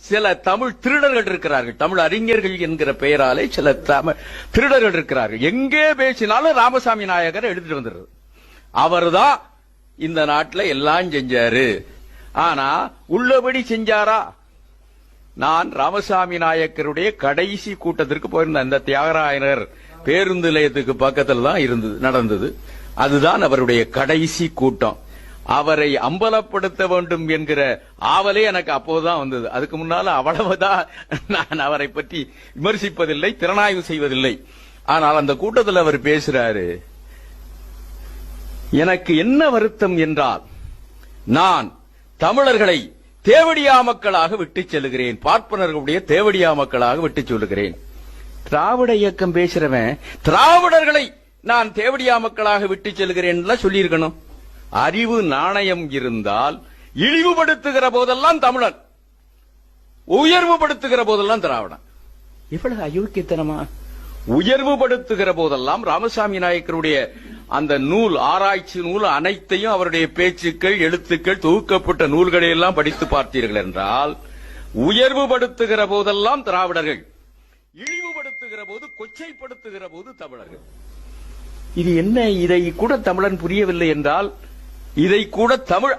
சில தமிழ் திருடர்கள் இருக்கிறார்கள், தமிழ் அறிஞர்கள் என்கிற பெயராலே சில தமிழ் திருடர்கள் இருக்கிறார்கள். எங்கே பேசினாலும் ராமசாமி நாயகர் எடுத்துட்டு வந்துடுறது. அவர்தான் இந்த நாட்டில் எல்லாம் செஞ்சாரு. ஆனா உள்ளபடி செஞ்சாரா? நான் ராமசாமி நாயக்கருடைய கடைசி கூட்டத்திற்கு போயிருந்தேன். இந்த தியாகராயனர் பேருந்து நிலையத்துக்கு பக்கத்தில் தான் நடந்தது. அதுதான் அவருடைய கடைசி கூட்டம். அவரை அம்பலப்படுத்த வேண்டும் என்கிற ஆவலே எனக்கு அப்போதுதான் வந்தது. அதுக்கு முன்னால அவ்வளவுதான் நான் அவரை பற்றி விமர்சிப்பதில்லை, திறனாய்வு செய்வதில்லை. ஆனால் அந்த கூட்டத்தில் அவர் பேசுறாரு, எனக்கு என்ன வருத்தம் என்றால், நான் தமிழர்களை தேவடியா மக்களாக விட்டு செல்கிறேன், பார்ப்பனர்களுடைய தேவடியா மக்களாக விட்டு சொல்லுகிறேன். திராவிட இயக்கம் பேசுறவன் திராவிடர்களை நான் தேவடியா மக்களாக விட்டு செல்கிறேன் சொல்லியிருக்கணும். அறிவு நாணயம் இருந்தால் இழிவுபடுத்துகிற போதெல்லாம் தமிழன், உயர்வுபடுத்துகிற போதெல்லாம் திராவிடன். இவ்வளவு அயோக்கியத்தனமா? உயர்வுபடுத்துகிற போதெல்லாம் ராமசாமி நாயக்கருடைய அந்த நூல், ஆராய்ச்சி நூல் அனைத்தையும், அவருடைய பேச்சுக்கள், எழுத்துக்கள், தொகுக்கப்பட்ட நூல்களை எல்லாம் படித்து பார்த்தீர்கள் என்றால், உயர்வுபடுத்துகிற போதெல்லாம் திராவிடர்கள், இழிவுபடுத்துகிற போது, கொச்சைப்படுத்துகிற போது தமிழர்கள். இது என்ன? இதை கூட தமிழன் புரியவில்லை என்றால், இதை கூட தமிழ்